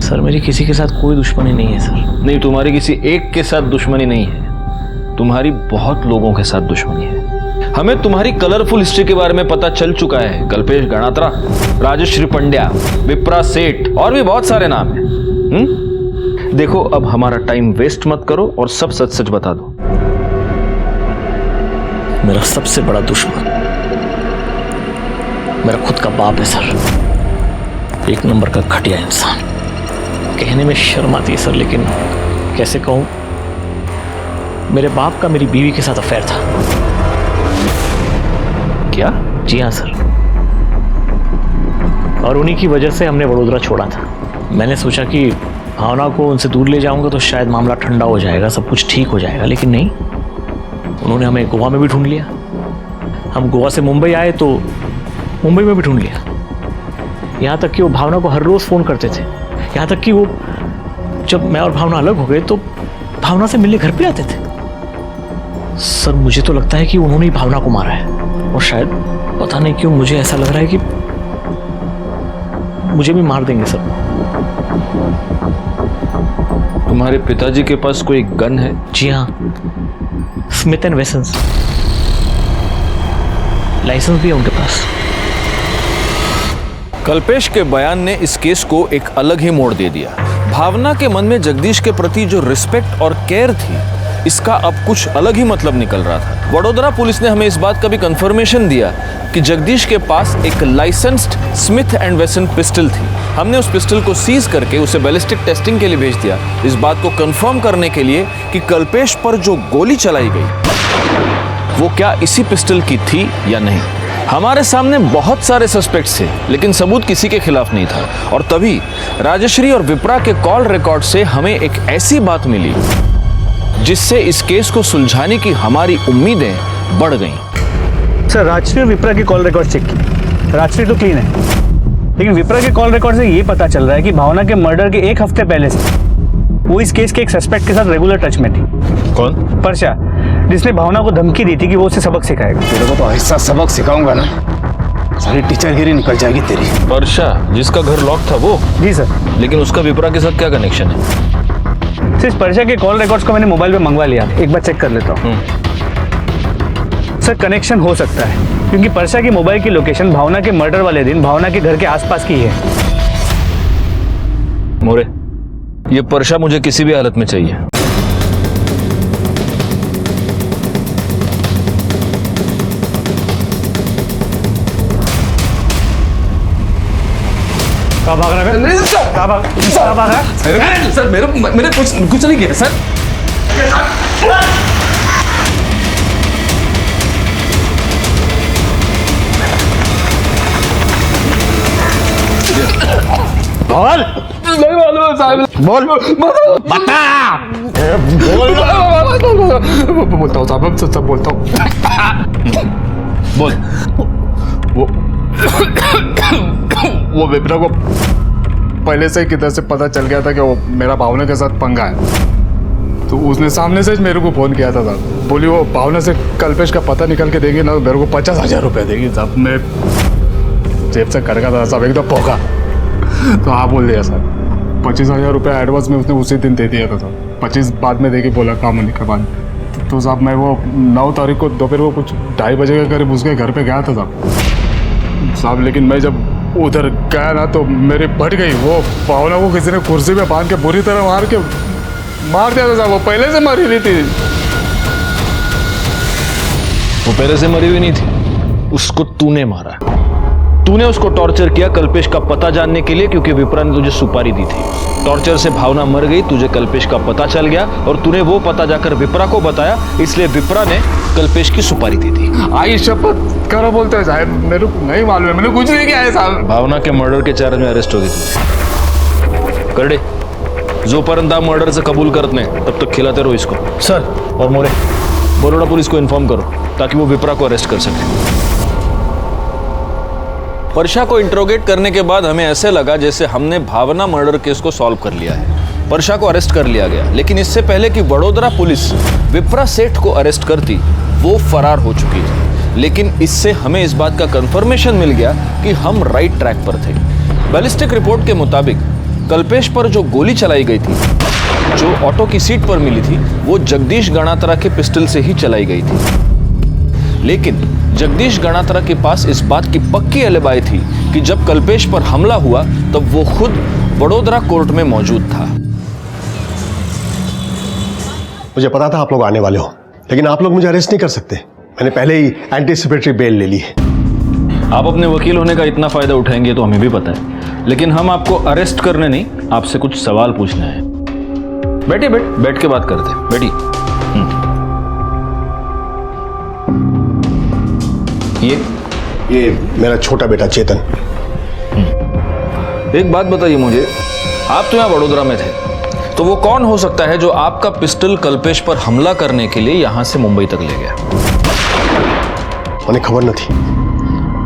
सर, मेरी किसी के साथ कोई दुश्मनी नहीं है सर। नहीं, तुम्हारी किसी एक के साथ दुश्मनी नहीं है, तुम्हारी बहुत लोगों के साथ दुश्मनी है। हमें तुम्हारी कलरफुल हिस्ट्री के बारे में पता चल चुका है। कल्पेश गणात्रा, राजश्री पंड्या, विप्रा सेठ और भी बहुत सारे नाम हैं। देखो, अब हमारा टाइम वेस्ट मत करो और सब सच सच बता दो। मेरा सबसे बड़ा दुश्मन मेरा खुद का बाप है सर। एक नंबर का घटिया इंसान। कहने में शर्म आती है सर, लेकिन कैसे कहूं, मेरे बाप का मेरी बीवी के साथ अफेयर था। क्या? जी हाँ सर, और उन्हीं की वजह से हमने वडोदरा छोड़ा था। मैंने सोचा कि भावना को उनसे दूर ले जाऊंगा तो शायद मामला ठंडा हो जाएगा, सब कुछ ठीक हो जाएगा, लेकिन नहीं, उन्होंने हमें गोवा में भी ढूंढ लिया। हम गोवा से मुंबई आए तो मुंबई में भी ढूंढ लिया। यहाँ तक कि वो भावना को हर रोज फोन करते थे। यहाँ तक कि वो, जब मैं और भावना अलग हो गए तो भावना से मिलने घर पे आते थे। सर, मुझे तो लगता है कि उन्होंने ही भावना को मारा है, और शायद पता नहीं क्यों मुझे ऐसा लग रहा है कि मुझे भी मार देंगे सर। तुम्हारे पिताजी के पास कोई गन है? जी हाँ, स्मिथ एंड वेसन्स, लाइसेंस भी है उनके पास। कल्पेश के बयान ने इस केस को एक अलग ही मोड़ दे दिया। भावना के मन में जगदीश के प्रति जो रिस्पेक्ट और केयर थी, इसका अब कुछ अलग ही मतलब निकल रहा था। वडोदरा पुलिस ने हमें इस बात का भी कंफर्मेशन दिया कि जगदीश के पास एक लाइसेंस्ड स्मिथ एंड वेसन पिस्टल थी। हमने उस पिस्टल को सीज करके उसे बैलिस्टिक टेस्टिंग के लिए भेज दिया, इस बात को कंफर्म करने के लिए कि कल्पेश पर जो गोली चलाई गई वो क्या इसी पिस्टल की थी या नहीं। हमारे सामने बहुत सारे सस्पेक्ट्स थे, लेकिन सबूत किसी के खिलाफ नहीं था। और तभी राजश्री और विप्रा के कॉल रिकॉर्ड से हमें एक ऐसी बात मिली जिससे इस केस को सुलझाने की हमारी उम्मीदें बढ़ गईं। सर, राजश्री और विप्रा की कॉल रिकॉर्ड चेक की। राजश्री तो क्लीन है, लेकिन विप्रा के कॉल रिकॉर्ड से ये पता चल रहा है कि भावना के मर्डर के एक हफ्ते पहले से वो इस केस के एक सस्पेक्ट के साथ रेगुलर टच में थी। कौन? परशा, जिसने भावना को धमकी दी थी कि वो उसे सबक सिखाएगा। तेरे को तो ऐसा सबक सिखाऊंगा ना, सारी टीचरगिरी निकल जाएगी तेरी। वर्षा, जिसका घर लॉक था वो? जी सर। लेकिन उसका विप्रा के साथ क्या कनेक्शन है? सिर्फ परशा के कॉल रिकॉर्ड्स को मैंने मोबाइल पे मंगवा लिया, एक बार चेक कर लेता हूँ। सर, कनेक्शन हो सकता है क्योंकि परशा की मोबाइल की लोकेशन भावना के मर्डर वाले दिन भावना के घर के आसपास की है। मोरे, ये परशा मुझे किसी भी हालत में चाहिए। कहाँ भाग रहा है? कहाँ भाग रहा है? सर, मेरे कुछ नहीं किया सर। बोल। नहीं मालूम साहब। बोल। बता। बोलता हूँ साहब, सब बोलता हूँ। बोल। वो विप्रा को पहले से किधर से पता चल गया था कि वो मेरा भावना के साथ पंगा है, तो उसने सामने से मेरे को फोन किया था साहब। बोली वो भावना से कल्पेश का पता निकल के देंगे ना, मेरे को 50,000 रुपये देगी साहब। मैं जेब से कर था साहब, एकदम पोका। तो हाँ बोल दिया सर, 25,000 रुपये एडवांस में उसने उसी दिन दे दिया था सर। 25 बाद में देके बोला काम होने के बाद। तो साहब मैं वो 9 तारीख को दोपहर को कुछ 2:30 बजे के करीब उसके घर पे गया था साहब। लेकिन मैं जब उधर गया ना तो मेरी फट गई। वो भावना को किसी ने कुर्सी पे बांध के बुरी तरह मार दिया था साहब। वो पहले से मरी हुई थी। वो पहले से मरी हुई नहीं थी, उसको तूने मारा। तूने उसको टॉर्चर किया कल्पेश का पता जानने के लिए, क्योंकि विप्रा ने तुझे सुपारी दी थी। टॉर्चर से भावना मर गई, तुझे कल्पेश का पता चल गया और तूने वो पता जाकर विप्रा को बताया, इसलिए विप्रा ने कल्पेश की सुपारी दी थी। आई शपथ करो बोलते हैं साहब, मेरे को नहीं मालूम है, मैंने कुछ नहीं किया है साहब। भावना के मर्डर के चार्ज में अरेस्ट हो गई थी। करडे, जोपर्यंत आप मर्डर से कबूल करते हैं तब तक खिलाते रहो इसको। सर। और मोरे, बड़ोड़ा पुलिस को इन्फॉर्म करो ताकि वो विप्रा को अरेस्ट कर सके। परशा को इंट्रोगेट करने के बाद हमें ऐसे लगा जैसे हमने भावना मर्डर केस को सॉल्व कर लिया है। परशा को अरेस्ट कर लिया गया, लेकिन इससे पहले कि वडोदरा पुलिस विप्रा सेठ को अरेस्ट करती, वो फरार हो चुकी थी। लेकिन इससे हमें इस बात का कंफर्मेशन मिल गया कि हम राइट ट्रैक पर थे। बैलिस्टिक रिपोर्ट के मुताबिक कल्पेश पर जो गोली चलाई गई थी, जो ऑटो की सीट पर मिली थी, वो जगदीश गणात्रा के पिस्टल से ही चलाई गई थी। लेकिन जगदीश गणात्रा के पास इस बात की पक्की एलिबाई थी कि जब कल्पेश पर हमला हुआ तब वो खुद वडोदरा कोर्ट में मौजूद था। मुझे पता था आप लोग आने वाले हो, लेकिन आप लोग मुझे अरेस्ट नहीं कर सकते। मैंने पहले ही एंटीसिपेटरी बेल ले ली है। आप अपने वकील होने का इतना फायदा उठाएंगे तो हमें भी पता है, लेकिन हम आपको अरेस्ट करने नहीं, आपसे कुछ सवाल पूछना है। बैठिए, बैठ के बात करते हैं। बैठिए। ये मेरा छोटा बेटा चेतन। एक बात बताइए मुझे, आप तो यहाँ वडोदरा में थे, तो वो कौन हो सकता है जो आपका पिस्टल कल्पेश पर हमला करने के लिए यहाँ से मुंबई तक ले गया? उन्हें खबर न थी।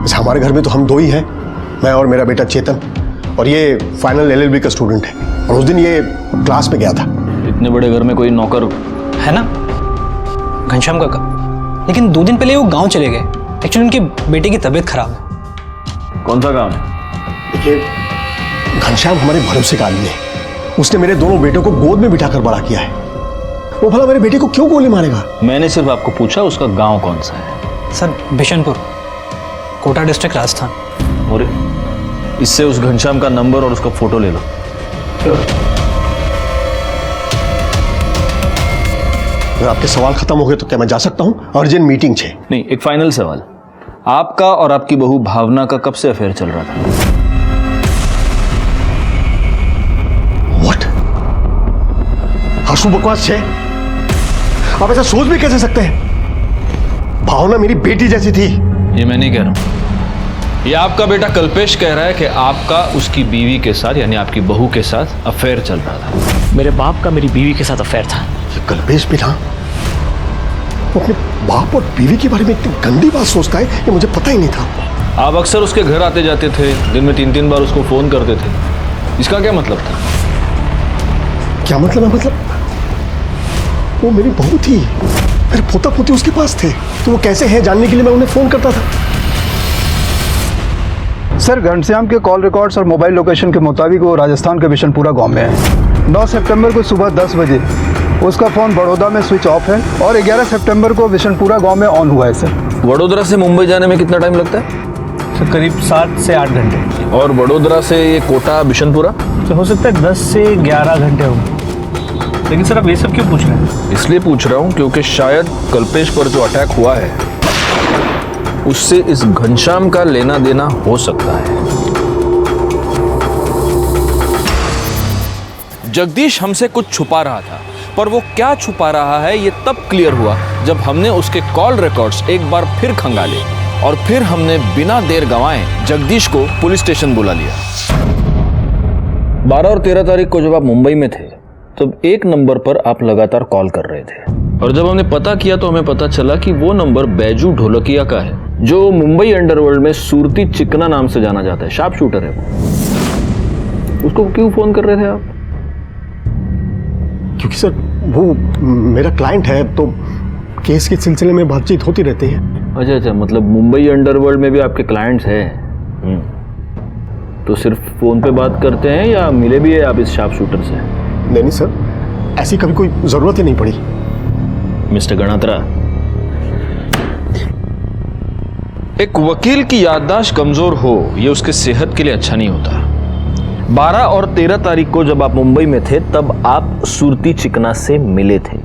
बस हमारे घर में तो हम दो ही हैं, मैं और मेरा बेटा चेतन, और ये फाइनल LLB का स्टूडेंट है, और उस दिन ये क्लास में गया था। इतने बड़े घर में कोई नौकर है ना, घनश्याम काका। लेकिन 2 दिन पहले वो गांव चले गए। एक्चुअली उनके बेटे की तबीयत खराब है। कौन सा गांव है? देखिए, घनश्याम हमारे भरोसे का आदमी है। उसने मेरे दोनों बेटों को गोद में बिठाकर बड़ा किया है। वो भला मेरे बेटे को क्यों गोली मारेगा? मैंने सिर्फ आपको पूछा उसका गांव कौन सा है। Sir, Bishanpur, Kota district, Rajasthan. और इससे उस घनश्याम का नंबर और उसका फोटो ले लो। अगर आपके सवाल खत्म हो गए तो क्या मैं जा सकता हूँ? अर्जेंट मीटिंग है। नहीं, एक फाइनल सवाल, आपका और आपकी बहू भावना का कब से अफेयर चल रहा था? व्हाट? आंसू बकवास है। आप ऐसा सोच भी कैसे सकते हैं? भावना मेरी बेटी जैसी थी। ये मैं नहीं कह रहा हूं, ये आपका बेटा कल्पेश कह रहा है कि आपका उसकी बीवी के साथ यानी आपकी बहू के साथ अफेयर चल रहा था। मेरे बाप का मेरी बीवी के साथ अफेयर था। ये कल्पेश भी था, वो अपने बाप और बीवी के बारे में इतनी गंदी बात सोचता है, ये मुझे पता ही नहीं था। आप अक्सर उसके घर आते जाते थे, दिन में 3-3 बार उसको फोन करते थे, इसका क्या मतलब था? क्या मतलब है? मतलब वो मेरी बहू थी, मेरे पोता पोती उसके पास थे, तो वो कैसे हैं जानने के लिए मैं उन्हें फोन करता था। सर, घनश्याम के कॉल रिकॉर्ड्स और मोबाइल लोकेशन के मुताबिक वो राजस्थान के बिशनपुरा गांव में है। 9 सितंबर को सुबह 10 बजे उसका फ़ोन बड़ौदा में स्विच ऑफ है और 11 सितंबर को बिशनपुरा गांव में ऑन हुआ है सर। वडोदरा से मुंबई जाने में कितना टाइम लगता है? सर करीब 7 से 8 घंटे। और वडोदरा से ये कोटा बिशनपुरा? तो हो सकता है 10 से 11 घंटे हो। लेकिन सर आप ये सब क्यों पूछ रहे हैं? इसलिए पूछ रहा हूं क्योंकि शायद कल्पेश पर जो अटैक हुआ है उससे इस घनश्याम का लेना देना हो सकता है। जगदीश हमसे कुछ छुपा रहा था, पर वो क्या छुपा रहा है ये तब क्लियर हुआ जब हमने उसके कॉल रिकॉर्ड्स एक बार फिर खंगाले और फिर हमने बिना देर गंवाए जगदीश को पुलिस स्टेशन बुला लिया। 12 और 13 तारीख को जब आप मुंबई में थे तब एक नंबर पर आप लगातार कॉल कर रहे थे, और जब हमने पता किया तो हमें पता चला कि वो नंबर बैजू ढोलकिया का है, जो मुंबई अंडरवर्ल्ड में सूरती चिकना नाम से जाना जाता है, शार्प शूटर है वो। उसको क्यों फोन कर रहे थे आप? क्योंकि सर वो मेरा क्लाइंट है, तो केस के सिलसिले में बातचीत होती रहती है। अच्छा अच्छा, मतलब मुंबई अंडरवर्ल्ड में भी आपके क्लाइंट्स हैं? तो सिर्फ फोन पे बात करते हैं या मिले भी है आप इस शार्प शूटर से? नहीं सर, ऐसी कभी कोई जरूरत ही नहीं पड़ी। मिस्टर गणात्रा, एक वकील की याददाश्त कमजोर हो ये उसके सेहत के लिए अच्छा नहीं होता। 12 और 13 तारीख को जब आप मुंबई में थे तब आप सूरती चिकना से मिले थे।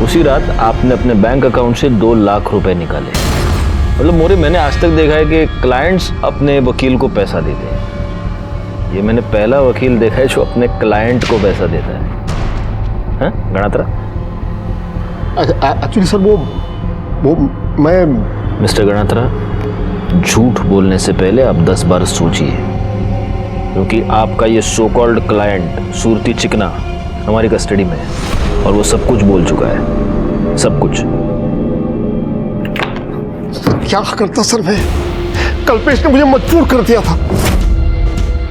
उसी रात आपने अपने बैंक अकाउंट से 2 लाख रुपए निकाले। मतलब मोरे, मैंने आज तक देखा है कि क्लाइंट्स अपने वकील को पैसा देते हैं, ये मैंने पहला वकील देखा है जो अपने क्लाइंट को पैसा देता है। हाँ गणात्रा? एक्चुअली सर वो मैं मिस्टर गणात्रा, झूठ बोलने से पहले आप 10 बार सोचिए, क्योंकि आपका ये सो कॉल्ड क्लाइंट सूरती चिकना हमारी कस्टडी में है और वो सब कुछ बोल चुका है, सब कुछ। क्या करता सर मैं? कल्पेश ने मुझे मजबूर कर दिया था।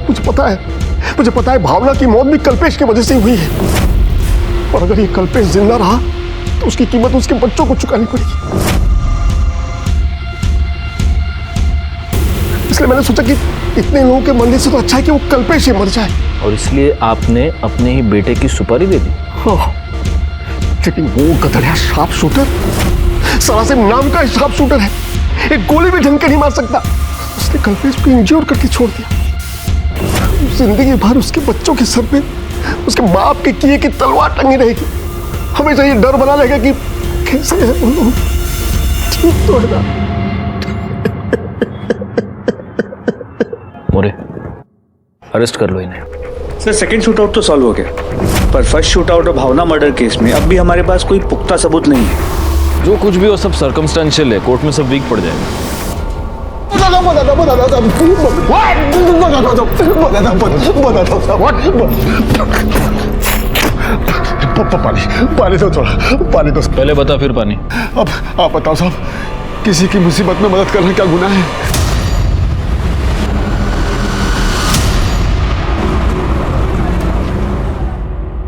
मुझे पता है भावना की मौत भी कल्पेश की वजह से हुई है, और अगर ये कल्पेश जिंदा रहा तो उसकी कीमत उसके बच्चों को चुकानी पड़ेगी। इसलिए मैंने सोचा कि इतने लोगों के मरने से तो अच्छा है कि वो कल्पेश ही मर जाए। और इसलिए आपने अपने ही बेटे की सुपारी दे दी? लेकिन वो गधड़िया शार्प शूटर, सरासिम नाम का शार्प शूटर है, एक गोली भी ढंग के नहीं मार सकता। उसने कल्पेश को इंज्योर करके छोड़ दिया। जिंदगी भर उसके बच्चों के सर पे उसके बाप के किए की तलवार टंगी रहेगी। हमेशा ये डर बना रहेगा कि कैसे है वो लोग, ठीक तो है ना? मोरे, अरेस्ट कर लो इन्हें। सर सेकंड शूट आउट तो सॉल्व हो गया, पर फर्स्ट शूट आउट और भावना मर्डर केस में अब भी हमारे पास कोई पुख्ता सबूत नहीं है। जो कुछ भी हो सब सर्कमस्टेंशियल है, कोर्ट में सब वीक पड़ जाएगा। पानी दो थोड़ा, पानी दो। पहले बता फिर पानी। अब आप बताओ साहब, किसी की मुसीबत में मदद करना क्या गुनाह है?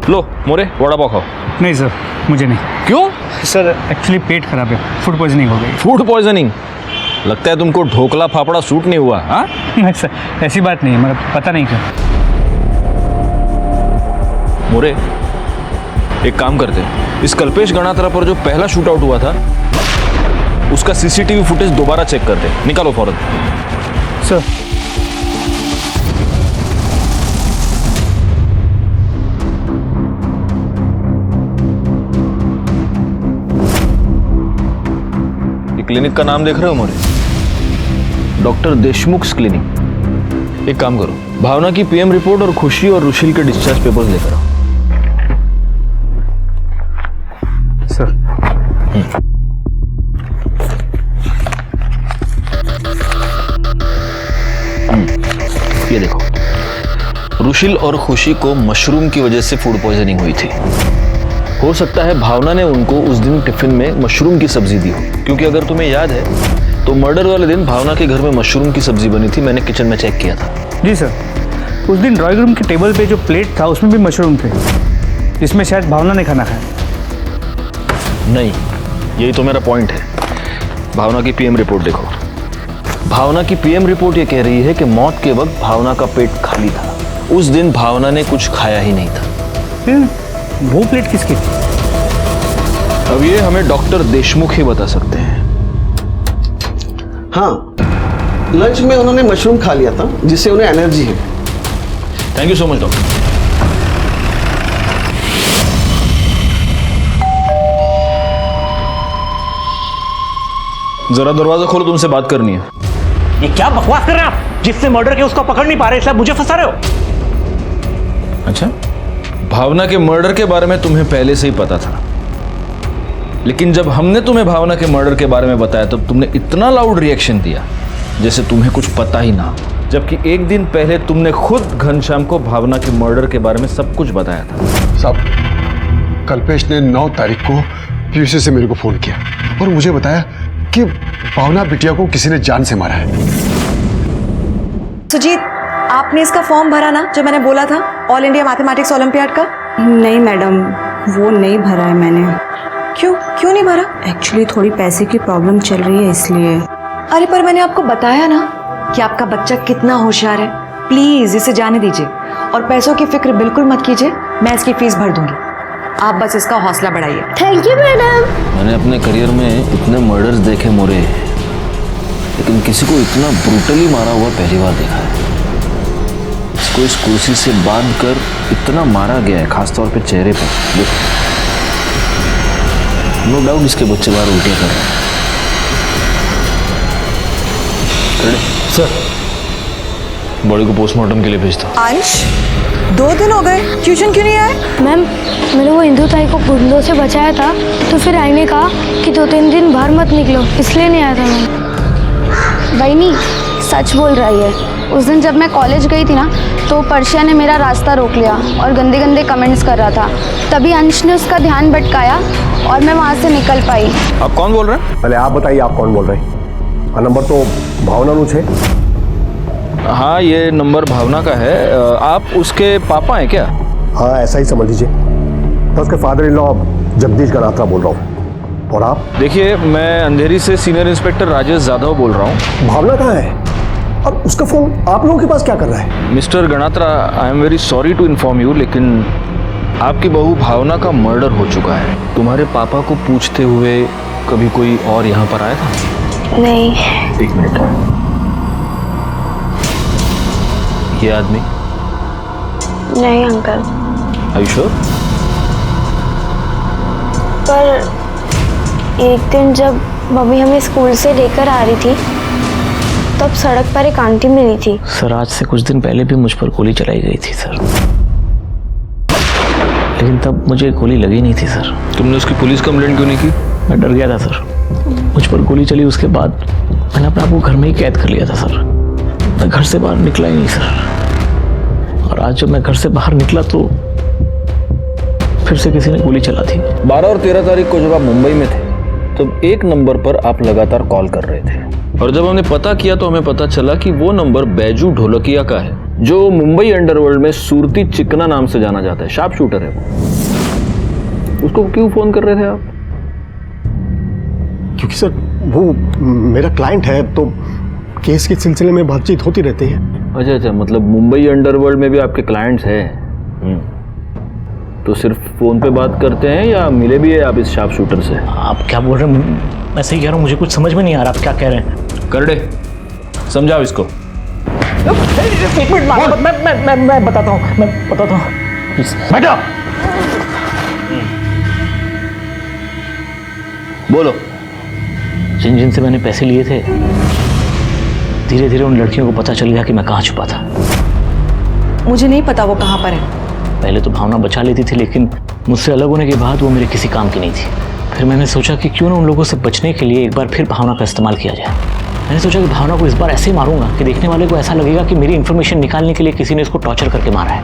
लो मोरे, वड़ा पाव खाओ। नहीं सर, मुझे नहीं। क्यों? सर एक्चुअली पेट खराब है, फूड पॉइजनिंग हो गई। Food poisoning? लगता है तुमको ढोकला फाफड़ा सूट नहीं हुआ। हाँ नहीं सर, ऐसी बात नहीं है, मतलब पता नहीं क्या। मोरे, एक काम करते हैं, इस कल्पेश गणात्रा पर जो पहला शूट आउट हुआ था उसका सीसीटीवी फुटेज दोबारा चेक करते, निकालो फौरन। सर क्लिनिक का नाम देख रहे हो मोरे? Doctor Deshmukh clinic. एक काम करो, भावना की पीएम रिपोर्ट और खुशी और रुशील के डिस्चार्ज पेपर्स लेकर आओ। सर। ये देखो, रुशील और खुशी को मशरूम की वजह से फूड पॉइजनिंग हुई थी। हो सकता है भावना ने उनको उस दिन टिफिन में मशरूम की सब्जी दी हो, क्योंकि अगर तुम्हें याद है तो मर्डर वाले दिन भावना के घर में मशरूम की सब्जी बनी थी। मैंने किचन में चेक किया था। जी सर, उस दिन ड्राइंग रूम के टेबल पे जो प्लेट था उसमें भी मशरूम थे, जिसमें शायद भावना ने खाना खाया। नहीं, यही तो मेरा पॉइंट है। भावना की पीएम रिपोर्ट देखो। भावना की पीएम रिपोर्ट ये कह रही है कि मौत के वक्त भावना का पेट खाली था। उस दिन भावना ने कुछ खाया ही नहीं था। वो प्लेट किसकी थी? अब ये हमें डॉक्टर देशमुख ही बता सकते हैं। हाँ, लंच में उन्होंने मशरूम खा लिया था, जिससे उन्हें एनर्जी है। Thank you so much doctor. जरा दरवाजा खोलो, तुमसे बात करनी है। ये क्या बकवास कर रहे हैं आप? जिसने मर्डर किया उसको पकड़ नहीं पा रहे, इसलिए मुझे फंसा रहे हो। अच्छा, भावना के मर्डर के बारे में तुम्हें पहले से ही पता था, लेकिन जब हमने तुम्हें भावना के मर्डर के बारे में बताया तब तुमने इतना लाउड रिएक्शन दिया जैसे तुम्हें कुछ पता ही ना, जबकि एक दिन पहले तुमने खुद घनश्याम को भावना के मर्डर के बारे में सब कुछ बताया था। साहब, कल्पेश ने 9 तारीख को पीयूसी से मेरे को फोन किया और मुझे बताया कि भावना बिटिया को किसी ने जान से मारा है। सुजीत, आपने इसका फॉर्म भरा ना, जो मैंने बोला था ऑल इंडिया मैथमेटिक्स ओलंपियाड का? नहीं मैडम, वो नहीं भरा है मैंने। क्यों नहीं भरा? एक्चुअली थोड़ी पैसे की प्रॉब्लम चल रही है इसलिए। अरे पर मैंने आपको बताया ना कि आपका बच्चा कितना होशियार है। प्लीज इसे जाने दीजिए और पैसों की फिक्र बिल्कुल मत कीजिए, मैं इसकी फीस भर दूंगी। आप बस इसका हौसला बढ़ाइए। Thank you madam. मैंने अपने करियर में इतने मर्डर्स देखे मोरे, लेकिन किसी को इतना ब्रूटली मारा हुआ पहली बार देखा है। इसको इस कुर्सी से बांध कर इतना मारा गया है, खासतौर पे चेहरे पर। देखो, नो डाउट इसके बच्चे बाहर उल्टियां कर रहे हैं। सर, बॉडी को पोस्टमार्टम के लिए भेजता। अंश, 2 दिन हो गए, ट्यूशन क्यों नहीं आए? मैम, मैंने वो इंदु ताई को गुंडों से बचाया था, तो फिर आई ने कहा कि 2-3 दिन बाहर मत निकलो, इसलिए नहीं आया था मैम। वही सच बोल रही है। उस दिन जब मैं कॉलेज गई थी ना, तो पर्शिया ने मेरा रास्ता रोक लिया और गंदे गंदे कमेंट्स कर रहा था। तभी अंश ने उसका ध्यान भटकाया और मैं वहाँ से निकल पाई। आप कौन बोल रहे हैं? पहले आप बताइए, आप कौन बोल रहे हैं? नंबर तो भावना नु है। हाँ, ये नंबर भावना का है। आप उसके पापा हैं क्या? हाँ, ऐसा ही समझ लीजिए। मैं उसके father in law Jagdish Ganatra बोल रहा हूँ। और आप? देखिए, मैं अंधेरी से सीनियर इंस्पेक्टर राजेश यादव बोल रहा हूँ। भावना कहाँ है और उसका फोन आप लोगों के पास क्या कर रहा है? Mister Ganatra, I am very sorry to inform you, लेकिन आपकी बहू भावना का मर्डर हो चुका है। तुम्हारे पापा को पूछते हुए कभी कोई और यहाँ पर आया था? नहीं। 1 मिनट। ये आदमी? नहीं अंकल। Are you sure? पर एक दिन जब मम्मी हमें स्कूल से लेकर आ रही थी, तब सड़क पर एक आंटी मिली थी। सर, आज से कुछ दिन पहले भी मुझ पर गोली चलाई गई थी सर, लेकिन तब मुझे गोली लगी नहीं थी सर। तुमने उसकी पुलिस कंप्लेंट क्यों नहीं की? मैं डर गया था सर। मुझ पर गोली चली, उसके बाद मैंने अपने आप को घर में ही कैद कर लिया था सर। मैं घर से बाहर निकला ही नहीं सर। और आज जब मैं घर से बाहर निकला तो फिर से किसी ने गोली चला दी। 12 और 13 तारीख को जब आप मुंबई में थे, तब एक नंबर पर आप लगातार कॉल कर रहे थे, और जब हमने पता किया तो हमें पता चला कि वो नंबर बैजू ढोलकिया का है, जो मुंबई अंडरवर्ल्ड में सूरती चिकना नाम से जाना जाता है। शार्प शूटर है वो। उसको क्यों फोन कर रहे थे आप? क्योंकि सर वो मेरा क्लाइंट है, तो केस के सिलसिले में बातचीत होती रहती है। अच्छा, मतलब मुंबई अंडरवर्ल्ड में भी आपके क्लाइंट्स हैं? तो सिर्फ फोन पे बात करते हैं या मिले भी है आप इस शार्प शूटर से? आप क्या बोल रहे हैं? मैं सही कह रहा हूँ, मुझे कुछ समझ में नहीं आ रहा आप क्या कह रहे हैं। कर दे, समझाओ इसको। एक मिनट, मैं बताता हूँ, बैठो। बोलो। जिन जिन से मैंने पैसे लिए थे, धीरे धीरे उन लड़कियों को पता चल गया कि मैं कहाँ छुपा था। मुझे नहीं पता वो कहाँ पर है। पहले तो भावना बचा लेती थी, लेकिन मुझसे अलग होने के बाद वो मेरे किसी काम की नहीं थी। फिर मैंने सोचा कि क्यों ना उन लोगों से बचने के लिए एक बार फिर भावना का इस्तेमाल किया जाए। मैंने सोचा कि भावना को इस बार ऐसे ही मारूंगा कि देखने वाले को ऐसा लगेगा कि मेरी इन्फॉर्मेशन निकालने के लिए किसी ने इसको टॉर्चर करके मारा है।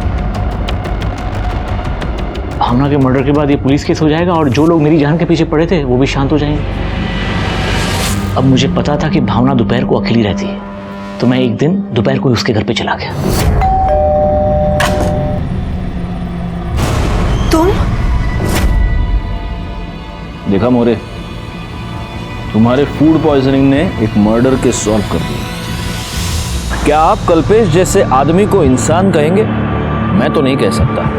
भावना के मर्डर के बाद ये पुलिस केस हो जाएगा और जो लोग मेरी जान के पीछे पड़े थे वो भी शांत हो जाएंगे। अब मुझे पता था कि भावना दोपहर को अकेली रहती है, तो मैं एक दिन दोपहर को ही उसके घर पे चला गया। तुम? देखा मोरे, तुम्हारे फूड पॉइजनिंग ने एक मर्डर केस सॉल्व कर दिया। क्या आप कल्पेश जैसे आदमी को इंसान कहेंगे? मैं तो नहीं कह सकता।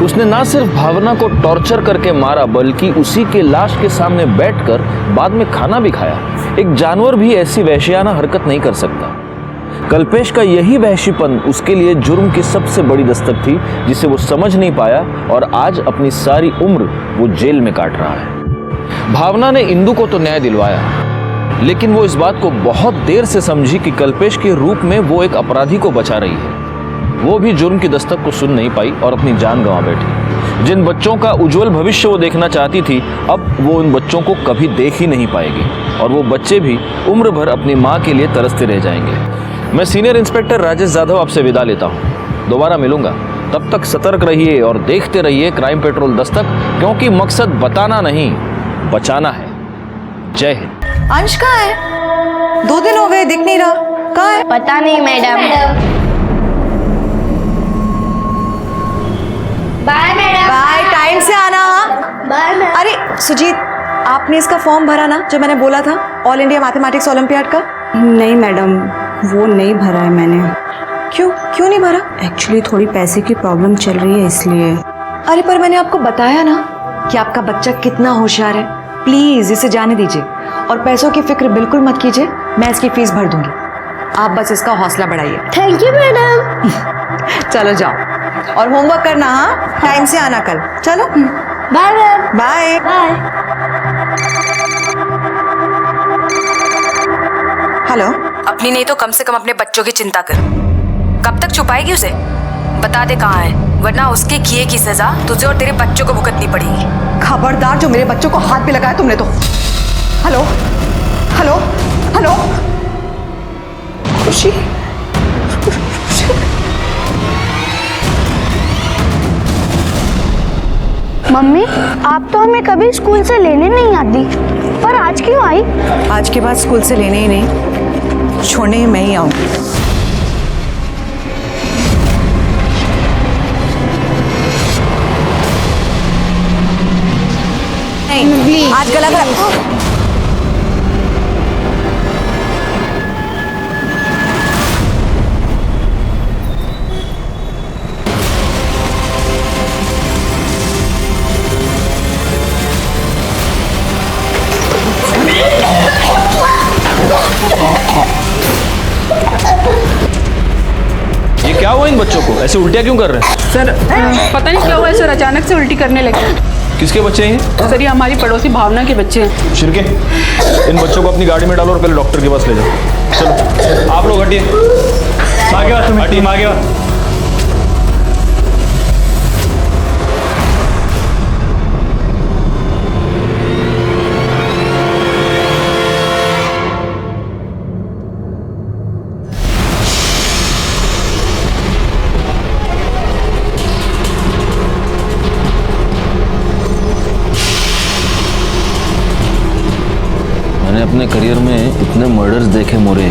उसने ना सिर्फ भावना को टॉर्चर करके मारा, बल्कि उसी के लाश के सामने बैठकर बाद में खाना भी खाया। एक जानवर भी ऐसी वहशियाना हरकत नहीं कर सकता। कल्पेश का यही वहशीपन उसके लिए जुर्म की सबसे बड़ी दस्तक थी, जिसे वो समझ नहीं पाया और आज अपनी सारी उम्र वो जेल में काट रहा है। भावना ने इंदु को तो न्याय दिलवाया, लेकिन वो इस बात को बहुत देर से समझी कि कल्पेश के रूप में वो एक अपराधी को बचा रही है। वो भी जुर्म की दस्तक को सुन नहीं पाई और अपनी जान गंवा बैठी। जिन बच्चों का उज्जवल भविष्य वो देखना चाहती थी, अब वो उन बच्चों को कभी देख ही नहीं पाएगी और वो बच्चे भी उम्र भर अपनी माँ के लिए तरसते रह जाएंगे। मैं सीनियर इंस्पेक्टर राजेश जाधव आपसे विदा लेता हूँ। दोबारा मिलूंगा, तब तक सतर्क रहिए और देखते रहिए क्राइम पेट्रोल दस्तक, क्योंकि मकसद बताना नहीं, बचाना है। जय हिंद। अंश कहाँ है? 2 दिन हो गए, दिख नहीं रहा। कहाँ है? पता नहीं madam. Bye madam. Bye, time से आना। Bye madam. अरे सुजीत, आपने इसका फॉर्म भरा ना जो मैंने बोला था, ऑल इंडिया मैथमेटिक्स ओलंपियाड का? नहीं मैडम, वो नहीं भरा है मैंने। क्यों नहीं भरा? एक्चुअली थोड़ी पैसे की प्रॉब्लम चल रही है इसलिए। अरे पर मैंने आपको बताया ना कि आपका बच्चा कितना होशियार है। प्लीज इसे जाने दीजिए और पैसों की फिक्र बिल्कुल मत कीजिए, मैं इसकी फीस भर दूंगी। आप बस इसका हौसला बढ़ाइए। Thank you madam. चलो जाओ और होमवर्क करना। हाँ, टाइम से आना कल। चलो bye ma'am. Bye bye. Hello. अपनी नहीं तो कम से कम अपने बच्चों की चिंता कर। कब तक छुपाएगी उसे? बता दे कहाँ है, वरना उसके किए की सजा तुझे और तेरे बच्चों को भुगतनी पड़ेगी। खबरदार, जो मेरे बच्चों को हाथ पे लगाया तुमने तो। Hello hello hello. खुशी, मम्मी, आप तो हमें कभी स्कूल से लेने नहीं आती, पर आज क्यों आई? आज के बाद स्कूल से लेने ही नहीं, छोड़ने ही मैं ही आऊंगी। नहीं, आज गला ये क्या हुआ इन बच्चों को? ऐसे उल्टियाँ क्यों कर रहे हैं? सर पता नहीं क्या हुआ है सर, अचानक से उल्टी करने लगे। किसके बच्चे हैं? सर ये हमारी पड़ोसी भावना के बच्चे हैं। शिरके, इन बच्चों को अपनी गाड़ी में डालो और पहले डॉक्टर के पास ले जाओ। चलो आप लोग हटिए, हटिए आगे। मैंने अपने करियर में इतने मर्डर्स देखे मोरे।